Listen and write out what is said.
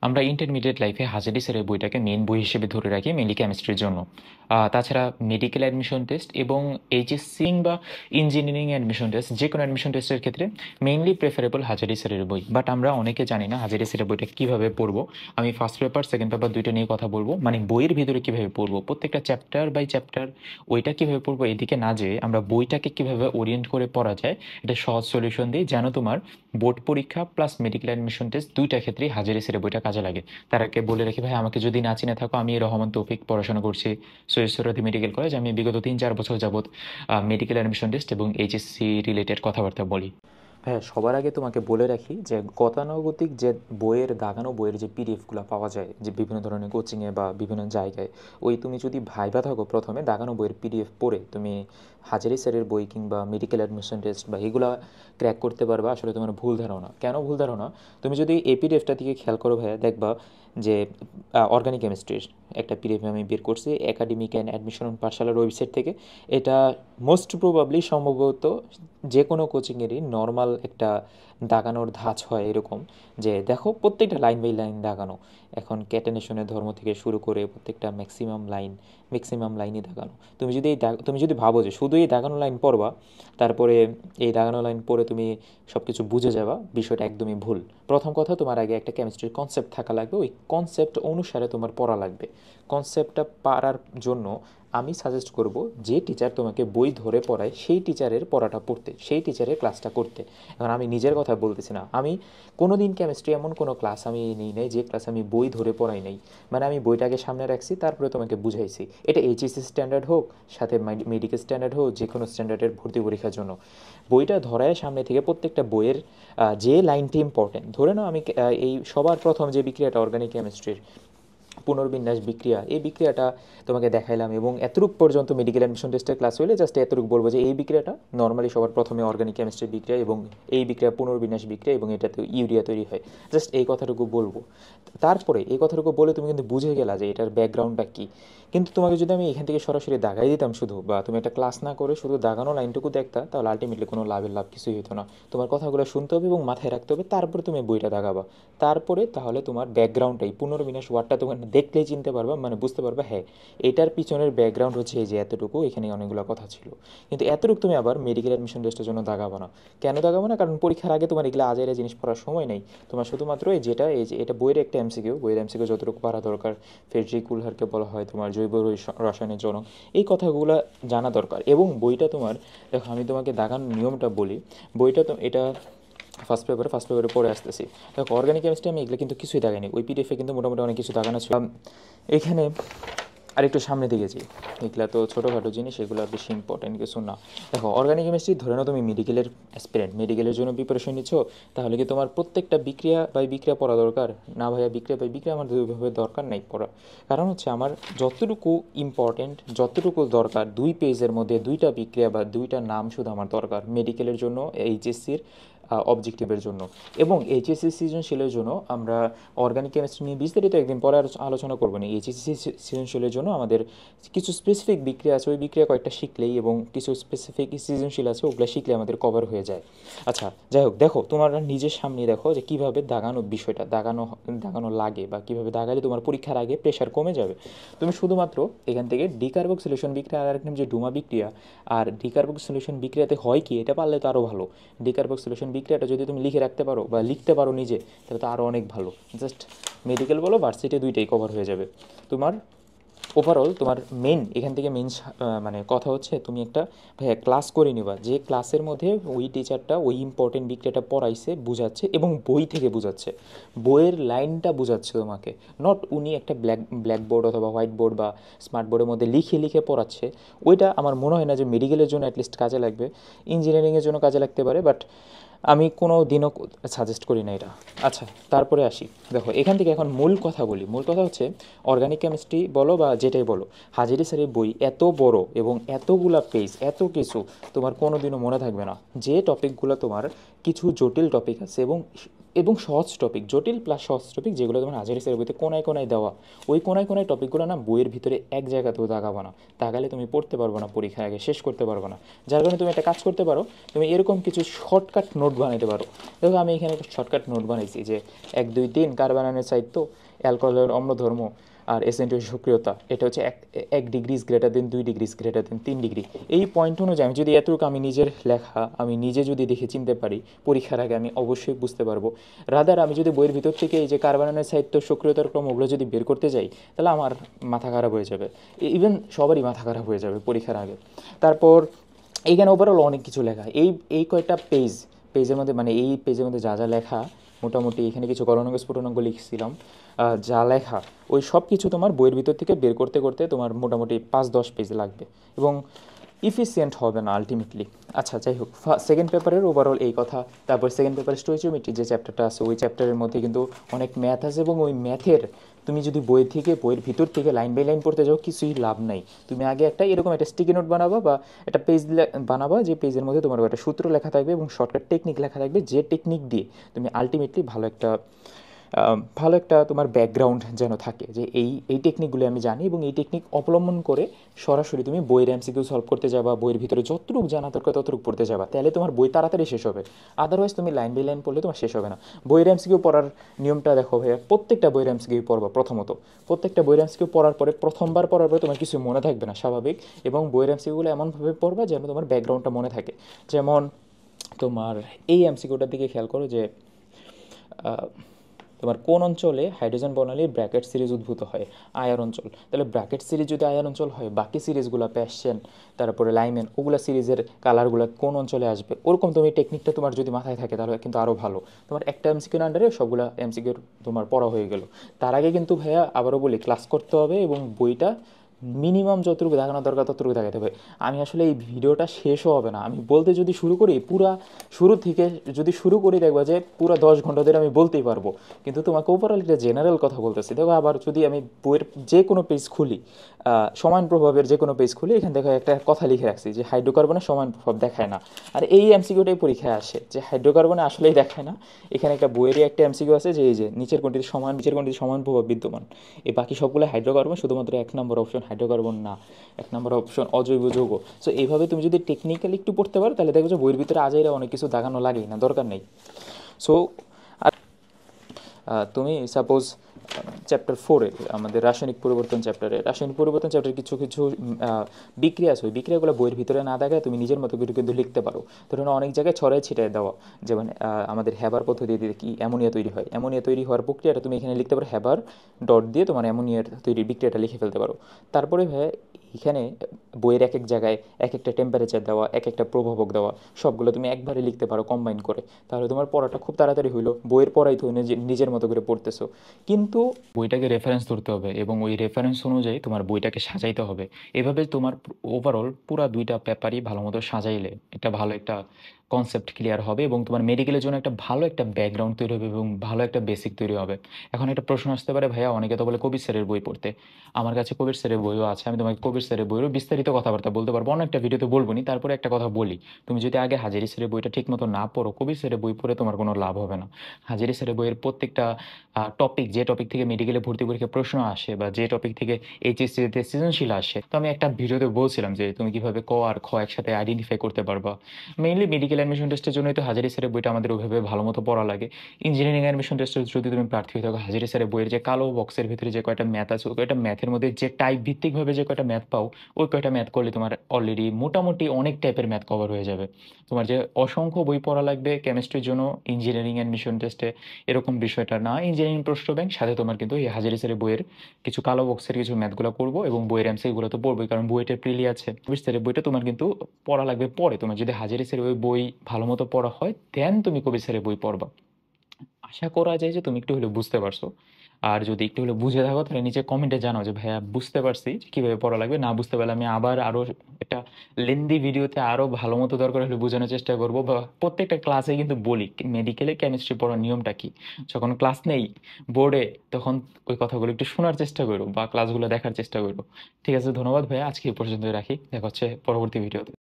আমরা ইন্টারমিডিয়েট লাইফে হাজারি স্যারের বইটাকে মেন বই হিসেবে ধরে রাখি মেনলি কেমিস্ট্রির জন্য। তাছাড়া মেডিকেল অ্যাডমিশন টেস্ট এবং এইচএসসি বা ইঞ্জিনিয়ারিং অ্যাডমিশন টেস্ট, যে কোনো অ্যাডমিশন টেস্টের ক্ষেত্রে মেইনলি প্রেফারেবল হাজারি স্যারের বই। বাট আমরা অনেকে জানি না হাজারি স্যারের বইটা কীভাবে পড়বো। আমি ফার্স্ট পেপার সেকেন্ড পেপার দুইটা নিয়ে কথা বলবো, মানে বইয়ের ভিতরে কীভাবে পড়বো, প্রত্যেকটা চ্যাপ্টার বাই চ্যাপ্টার ওইটা কীভাবে পড়বো, এদিকে না যেয়ে আমরা বইটাকে কীভাবে ওরিয়েন্ট করে পড়া যায় এটা সহজ সলিউশন দিই, যেন তোমার বোর্ড পরীক্ষা প্লাস মেডিকেল অ্যাডমিশন টেস্ট দুইটা ক্ষেত্রেই হাজারি স্যারের বইটা কাজে লাগে। তার আগে বলে রাখি ভাই, আমাকে যদি না চিনে থাকো, আমি রহমান তৌফিক, পড়াশোনা করছি সৈয়দ সোহরাওয়ার্দী মেডিকেল কলেজ। আমি বিগত 3-4 বছর যাবত মেডিকেল অ্যাডমিশন টেস্ট এবং এইচএসসি রিলেটেড কথাবার্তা বলি। হ্যাঁ, সবার আগে তোমাকে বলে রাখি যে গতানুগতিক যে বইয়ের দাগানো বইয়ের যে পিডিএফগুলো পাওয়া যায় যে বিভিন্ন ধরনের কোচিংয়ে বা বিভিন্ন জায়গায়, ওই তুমি যদি ভাইবা থাকো প্রথমে দাগানো বইয়ের পিডিএফ পড়ে তুমি হাজারি স্যারের বই কিংবা মেডিকেল অ্যাডমিশন টেস্ট বা এগুলা ক্র্যাক করতে পারবা, আসলে তোমার ভুল ধারণা। কেন ভুল ধারণা? তুমি যদি এই পিডিএফটা দিকে খেয়াল করো ভাইয়া, দেখবা যে অর্গানিক কেমিস্ট্রির একটা পিডিএফ আমি বের করছি একাডেমিক অ্যান্ড অ্যাডমিশন পাঠশালার ওয়েবসাইট থেকে। এটা মোস্ট প্রবাবলি সম্ভবত যে কোনো কোচিংয়েরই নর্মাল একটা দাগানোর ধাঁচ হয় এরকম, যে দেখো প্রত্যেকটা লাইন বাই লাইন দাগানো। এখন ক্যাটেনেশনের ধর্ম থেকে শুরু করে প্রত্যেকটা ম্যাক্সিমাম লাইনই দাগানো। তুমি যদি ভাবো যে শুধু এই দাগানো লাইন পড়বা, তারপরে এই দাগানো লাইন পড়ে তুমি সব কিছু বুঝে যাবা, বিষয়টা একদমই ভুল। প্রথম কথা, তোমার আগে একটা কেমিস্ট্রির কনসেপ্ট থাকা লাগবে, ওই কনসেপ্ট অনুসারে তোমার পড়া লাগবে। কনসেপ্টটা পারার জন্য আমি সাজেস্ট করব যে টিচার তোমাকে বই ধরে পড়ায় সেই টিচারের পড়াটা পড়তে, সেই টিচারের ক্লাসটা করতে। এখন আমি নিজের কথা বলতেছি না, আমি কোনো দিন কেমিস্ট্রি এমন কোনো ক্লাস আমি নিই নাই যে ক্লাস আমি বই ধরে পড়াই নাই। মানে আমি বইটাকে সামনে রাখছি, তারপরে তোমাকে বুঝাইছি। এটা এইচএসসি স্ট্যান্ডার্ড হোক, সাথে মেডিকেল স্ট্যান্ডার্ড হোক, যে কোনো স্ট্যান্ডার্ডের ভর্তি পরীক্ষার জন্য বইটা ধরায় সামনে থেকে প্রত্যেকটা বইয়ের যে লাইনটি ইম্পর্টেন্ট, ধরে নাও আমি এই সবার প্রথম যে বিক্রিয়াটা অর্গানিক কেমিস্ট্রির পুনর্বিন্যাস বিক্রিয়া, এই বিক্রিয়াটা তোমাকে দেখাইলাম, এবং এতটুক পর্যন্ত মেডিকেল অ্যাডমিশন টেস্টের ক্লাস হলে জাস্ট এতটুকু বলবো যে এই বিক্রিয়াটা নর্মালি সবার প্রথমে অর্গানিক কেমিস্ট্রি বিক্রিয়া, এবং এই বিক্রিয়া পুনর্বিন্যাস বিক্রিয়া, এবং এটাতে ইউরিয়া তৈরি হয়। জাস্ট এই কথাটুকু বলবো। তারপরে এই কথাটুকু বলে তুমি কিন্তু বুঝে গেলা যে এটার ব্যাকগ্রাউন্ডটা কী। কিন্তু তোমাকে যদি আমি এখান থেকে সরাসরি দাগাই দিতাম শুধু, বা তুমি একটা ক্লাস না করে শুধু দাগানো লাইনটুকু দেখতা, তাহলে আলটিমেটলি কোনো লাভ কিছুই হতো না। তোমার কথাগুলো শুনতে হবে এবং মাথায় রাখতে হবে, তারপরে তুমি বইটা দাগাবা। তারপরে তাহলে তোমার ব্যাকগ্রাউন্ডটাই, পুনর্বিন্যাস ওয়ার্ডটা তোমার দেখলেই চিনতে পারবা, মানে বুঝতে পারবা হ্যাঁ এটার পিছনের ব্যাকগ্রাউন্ড হচ্ছে এই যে এতটুকু, এখানে অনেকগুলো কথা ছিল। কিন্তু এতটুকু তুমি আবার মেডিকেল অ্যাডমিশন টেস্টের জন্য দাগাবো না। কেন দাগাবো না? কারণ পরীক্ষার আগে তোমার এগুলো আজাইরা জিনিস পড়ার সময় নেই। তোমার শুধুমাত্র এই যে এটা বইয়ের একটা এমসিকিউ, বইয়ের এমসিকিউ যতটুকু পারা দরকার, ফেডরিক কুলহারকে বলা হয় তোমার জৈব রাসায়নিক জনক, এই কথাগুলো জানা দরকার। এবং বইটা তোমার, দেখো আমি তোমাকে দাগানোর নিয়মটা বলি। বইটা তো এটা ফার্স্ট পেপারে পড়ে আসতেছি। দেখো অর্গানিক কেমিস্ট্রি আমি এগুলো কিন্তু কিছুই দাগাইনি, ওই পিডিএফে কিন্তু মোটামুটি অনেক কিছু দাগানো ছিল। এখানে আরেকটু সামনে দিকে যাই, এগুলো তো ছোটোখাটো জিনিস, এগুলো বেশি ইম্পর্টেন্ট কিছু না। দেখো অর্গানিক কেমিস্ট্রি ধরে নাও তুমি মেডিকেলের অ্যাসপিরেন্ট, মেডিকেলের জন্য প্রিপারেশন নিচ্ছ, তাহলে কি তোমার প্রত্যেকটা বিক্রিয়া পড়া দরকার? না ভাইয়া, বিক্রিয়া আমার দুইভাবে দরকার নাই পড়া। কারণ হচ্ছে আমার যতটুকু ইম্পর্টেন্ট, যতটুকু দরকার, 2 পেজের মধ্যে 2টা বিক্রিয়া বা 2টা নাম শুধু আমার দরকার মেডিকেলের জন্য, এইচএসসির অবজেক্টিভের জন্য, এবং এইচএসসি সৃজনশীলের জন্য। আমরা অর্গানিক কেমিস্ট্রি নিয়ে বিস্তারিত একদিন পরে আলোচনা করবো না। এইচএসসি সৃজনশীলের জন্য আমাদের কিছু স্পেসিফিক বিক্রিয়া আছে, ওই বিক্রিয়া কয়েকটা শিখলেই, এবং কিছু স্পেসিফিক সৃজনশীল আছে ওগুলো শিখলে আমাদের কভার হয়ে যায়। আচ্ছা যাই হোক, দেখো তোমার নিজের সামনে দেখো যে কীভাবে দাগানো লাগে, বা কীভাবে দাগালে তোমার পরীক্ষার আগে প্রেশার কমে যাবে। তুমি শুধুমাত্র এখান থেকে ডিকার্বক্সিলেশন বিক্রিয়া, আর আরেক নাম যে ডুমা বিক্রিয়া, আর ডিকার্বক্সিলেশন বিক্রিয়াতে হয় কি, এটা পারলে তো আরও ভালো। ডিকার্বক্সিলেশন বিক্রিয়াটা যদি তুমি লিখে রাখতে পারো বা লিখতে পারো নিজে, তাহলে তো আরও অনেক ভালো। জাস্ট মেডিকেল বলো ভার্সিটি, দুইটাই কভার হয়ে যাবে তোমার। ওভারঅল তোমার এখান থেকে মানে কথা হচ্ছে, তুমি একটা ভাইয়া ক্লাস করে নিবা, যে ক্লাসের মধ্যে ওই টিচারটা ওই ইম্পর্টেন্ট বিক্রিয়াটা পড়াইছে, বুঝাচ্ছে, এবং বই থেকে বুঝাচ্ছে, বইয়ের লাইনটা বুঝাচ্ছে তোমাকে। নট উনি একটা ব্ল্যাকবোর্ড অথবা হোয়াইট বোর্ড বা স্মার্ট বোর্ডের মধ্যে লিখে লিখে পড়াচ্ছে। ওইটা আমার মনে হয় না যে মেডিকেলের জন্য অ্যাটলিস্ট কাজে লাগবে। ইঞ্জিনিয়ারিংয়ের জন্য কাজে লাগতে পারে, বাট আমি কোনো দিনও সাজেস্ট করি না এটা। আচ্ছা তারপরে আসি, দেখো এখান থেকে এখন মূল কথা বলি। মূল কথা হচ্ছে অর্গানিক কেমিস্ট্রি বলো বা যেটাই বলো, হাজিরি স্যারের বই এত বড় এবং এতগুলা পেজ, এত কিছু তোমার কোনো দিনও মনে থাকবে না। যে টপিকগুলো তোমার কিছু জটিল টপিক আছে, এবং এবং সহজ টপিক, জটিল প্লাস সহজ টপিক যেগুলো তোমার হাজারি স্যারের বইতে কোনায় কোনায় দেওয়া, ওই কোনায় কোনায় টপিকগুলো না বইয়ের ভিতরে এক জায়গাতেও দাগাবো না, তাকালে তুমি পড়তে পারবো না, পরীক্ষার আগে শেষ করতে পারবো না। যার কারণে তুমি একটা কাজ করতে পারো, তুমি এরকম কিছু শর্টকাট নোট বানাতে পারো। দেখো আমি এখানে একটা শর্টকাট নোট বানাইছি যে 1 2 3 কার্বনের সাহিত্য, অ্যালকোহলের অম্লধর্ম আর এসেন্টের সক্রিয়তা, এটা হচ্ছে 1 degree greater than 2 degree greater than 3 degree. এই পয়েন্ট অনুযায়ী আমি যদি এতটুকু আমি নিজের লেখা আমি নিজে যদি দেখে চিনতে পারি, পরীক্ষার আগে আমি অবশ্যই বুঝতে পারবো। রাদার আমি যদি বইয়ের ভিতর থেকে এই যে কার্বনের সাহিত্য, সক্রিয়তার ক্রম, ওগুলো যদি বের করতে যাই, তাহলে আমার মাথা খারাপ হয়ে যাবে, ইভেন সবারই মাথা খারাপ হয়ে যাবে পরীক্ষার আগে। তারপর এইখানে ওভারঅল অনেক কিছু লেখা, এই কয়টা পেজের মধ্যে, মানে এই পেজের মধ্যে যা যা লেখা, মোটামুটি এখানে কিছু গলনাঙ্ক স্ফুটনাঙ্ক লিখছিলাম, যা লেখা ওই সব কিছু তোমার বইয়ের ভিতর থেকে বের করতে করতে তোমার মোটামুটি 5-10 পেজ লাগবে এবং ইফিসিয়েন্ট হবে না আলটিমেটলি। আচ্ছা যাই হোক, সেকেন্ড পেপারের ওভারঅল এই কথা। তারপর সেকেন্ড পেপার স্টোইচিওমেট্রি যে চ্যাপ্টারটা আছে, ওই চ্যাপ্টারের মধ্যে কিন্তু অনেক ম্যাথ আছে এবং ওই ম্যাথের তুমি যদি বইয়ের ভিতর থেকে লাইন বাই লাইন পড়তে যাও, কিছুই লাভ নাই। তুমি আগে এরকম একটা স্টিকি নোট বানাবা বা একটা পেজ বানাবা, যে পেজের মধ্যে তোমার একটা সূত্র লেখা থাকবে এবং শর্টকাট টেকনিক লেখা থাকবে, যে টেকনিক দিয়ে তুমি আলটিমেটলি ভালো একটা তোমার ব্যাকগ্রাউন্ড যেন থাকে, যে এই টেকনিকগুলো আমি জানি এবং এই টেকনিক অবলম্বন করে সরাসরি তুমি বইয়ের এমসিকিউ সলভ করতে যাবা, বইয়ের ভিতরে যতটুকু জানা দরকার ততটুকু পড়তে যাবা, তাহলে তোমার বই তাড়াতাড়ি শেষ হবে। আদারওয়াইজ তুমি লাইন বাই লাইন পড়লে তোমার শেষ হবে না। বইয়ের এমসিকিউ পড়ার নিয়মটা দেখো ভাইয়া, প্রত্যেকটা বইয়ের এমসিকিউ পড়বা প্রথমত, প্রত্যেকটা বইয়ের এমসিকিউ পড়ার পরে প্রথমবার পড়ার পরে তোমার কিছু মনে থাকবে না, স্বাভাবিক। এবং বইয়ের এমসিকিউগুলো এমনভাবে পড়বা যেন তোমার ব্যাকগ্রাউন্ডটা মনে থাকে। যেমন তোমার এই এমসিকিউটার দিকে খেয়াল করো যে তোমার কোন অঞ্চলে হাইড্রোজেন বর্ণালীর ব্র্যাকেট সিরিজ উদ্ভূত হয়? আয়ার অঞ্চল। তাহলে ব্র্যাকেট সিরিজ যদি আয়ার অঞ্চল হয়, বাকি সিরিজগুলো প্যাশন, তারপরে লাইমেন, ওগুলো সিরিজের কালারগুলো কোন অঞ্চলে আসবে, ওরকম তুমি টেকনিকটা তোমার যদি মাথায় থাকে তাহলে কিন্তু আরও ভালো। তোমার একটা এমসিকিউর আন্ডারে সবগুলো এমসিকিউর তোমার পড়া হয়ে গেল। তার আগে কিন্তু ভাইয়া আবারও বলি, ক্লাস করতে হবে এবং বইটা মিনিমাম যতটুকু দেখানো দরকার ততটুকু দেখাতে হবে। আমি আসলে এই ভিডিওটা শেষও হবে না, আমি বলতে যদি শুরু করি পুরা শুরু থেকে যদি শুরু করি, দেখবা যে পুরো 10 ঘন্টা ধরে আমি বলতেই পারবো, কিন্তু তোমাকে ওভারঅল একটা জেনারেল কথা বলতেছি। দেখো আবার যদি আমি বইয়ের যে কোনো পেজ খুলি, সমান প্রভাবের যে কোনো পেজ খুলি, এখানে দেখো একটা কথা লিখে রাখছি যে হাইড্রোকার্বনের সমান প্রভাব দেখায় না। আর এই এমসিকিউটাই পরীক্ষায় আসে যে হাইড্রোকার্বনে আসলেই দেখায় না। এখানে একটা বইয়েরই একটা এমসিকিউ আছে যে এই যে নিচের কোনটিতে সমান প্রভাব বিদ্যমান, এই বাকি সবগুলো হাইড্রোকার্বন, শুধুমাত্র 1 নম্বর অপশন হাইড্রোকার্বন না, 1 নম্বর অপশন অজৈব যৌগ। সো এইভাবে তুমি যদি টেকনিক্যালি একটু পড়তে পারো, তাহলে দেখো যে বইয়ের ভিতরে আজাইরা অনেক কিছু দাগানো লাগেই না, দরকার নেই। সো তুমি সাপোজ চ্যাপ্টার 4-এ আমাদের রাসায়নিক পরিবর্তন চ্যাপ্টারে কিছু কিছু বিক্রিয়া আছে, ওই বিক্রিয়াগুলো বইয়ের ভিতরে না দেখায় তুমি নিজের মতো করে কিন্তু লিখতে পারো। ধরুন অনেক জায়গায় ছড়াই ছিটায় দেওয়া, যেমন আমাদের হ্যাবার পদ্ধতি দিয়ে কি অ্যামোনিয়া তৈরি হয়, অ্যামোনিয়া তৈরি হওয়ার প্রক্রিয়াটা তুমি এখানে লিখতে পারো, হ্যাবার ডট দিয়ে তোমার অ্যামোনিয়ার তৈরি বিক্রিয়াটা লিখে ফেলতে পারো। তারপরে এখানে বইয়ের এক এক জায়গায় এক একটা টেম্পারেচার দেওয়া, এক একটা প্রভাবক দেওয়া, সবগুলো তুমি একবারে লিখতে পারো কম্বাইন করে, তাহলে তোমার পড়াটা খুব তাড়াতাড়ি হইলো। বইয়ের পড়াই তো নিজের মতো করে পড়তেছো, কিন্তু বইটাকে রেফারেন্স ধরতে হবে এবং ওই রেফারেন্স অনুযায়ী তোমার বইটাকে সাজাইতে হবে। এভাবে তোমার ওভারঅল পুরা 2টা পেপারই ভালো মতো সাজাইলে একটা ভালো একটা কনসেপ্ট ক্লিয়ার হবে এবং তোমার মেডিকেলের জন্য একটা ভালো একটা ব্যাকগ্রাউন্ড তৈরি হবে এবং ভালো একটা বেসিক তৈরি হবে। এখন একটা প্রশ্ন আসতে পারে, ভাইয়া অনেকে তো বলে কবির স্যারের বই পড়তে। আমার কাছে কবির স্যারের বইও আছে, আমি তোমাকে কবির স্যারের বইয়েরও বিস্তারিত কথাবার্তা বলতে পারবো, অনেকটা ভিডিওতে বলবো নি। তারপরে একটা কথা বলি, তুমি যদি আগে হাজারি স্যারের বইটা ঠিক মতো না পড়ো, কবির স্যারের বই পড়ে তোমার কোনো লাভ হবে না। হাজারি স্যারের বইয়ের প্রত্যেকটা যে টপিক থেকে মেডিকেলে ভর্তি পরীক্ষা প্রশ্ন আসে বা যে টপিক থেকে এইচএসসিতে সৃজনশীল আসে, তো আমি একটা ভিডিওতে বলছিলাম যে তুমি কিভাবে ক আর খ একসাথে আইডেন্টিফাই করতে পারবা। মেইনলি মেডিকেল অ্যাডমিশন টেস্টের জন্যই তো হাজারি স্যারের বইটা আমাদের ওইভাবে ভালো মতো পড়া লাগে। ইঞ্জিনিয়ারিং অ্যাডমিশন টেস্টের যদি তুমি প্রার্থী হয়ে থাকো, হাজারি স্যারের বইয়ের যে কালো বক্সের ভিতরে যে কয়টা ম্যাথ আছে, ওই কয়টা ম্যাথের মধ্যে যে টাইপ ভিত্তিকভাবে যে কয়টা ম্যাথ পাও, ওই কয়টা ম্যাথ করলে তোমার অলরেডি মোটামুটি অনেক টাইপের ম্যাথ কভার হয়ে যাবে। তোমার যে অসংখ্য বই পড়া লাগবে কেমিস্ট্রির জন্য ইঞ্জিনিয়ারিং অ্যাডমিশন টেস্টে, এরকম বিষয়টা না। ইঞ্জিনিয়ারিং প্রশ্ন ব্যাংক সাথে তোমার কিন্তু এই হাজারি স্যারের বইয়ের কিছু কালো বক্সের কিছু ম্যাথগুলো করবো এবং বইয়ের এমসিকিউগুলো তো পড়বোই, কারণ বইটা প্রিলি আছে। কবির স্যারের বইটা তোমার কিন্তু পড়া লাগবে পরে, তোমার যদি হাজারি স্যারের ওই বই ভালো মতো পড়া হয় দেন তুমি কবির স্যারের বই পড়বা। আশা করা যায় যে তুমি একটু হলেও বুঝতে পারছো। আর যদি একটু হলেও বুঝে থাকো তাহলে নিচে কমেন্টে জানাও যে ভাইয়া বুঝতে পারছি যে কিভাবে পড়া লাগবে। না বুঝতে পারলে আমি আবার আরো একটা লেন্দি ভিডিওতে আরো ভালো মতো দরকার হলে বোঝানোর চেষ্টা করবো, বা প্রত্যেকটা ক্লাসে কিন্তু বলি মেডিকেলে কেমিস্ট্রি পড়ার নিয়মটা কি। যখন ক্লাস নেই বোর্ডে, তখন ওই কথাগুলো একটু শোনার চেষ্টা করো বা ক্লাসগুলো দেখার চেষ্টা করো। ঠিক আছে, ধন্যবাদ ভাইয়া, আজকে এই পর্যন্তই রাখি, দেখা হচ্ছে পরবর্তী ভিডিওতে।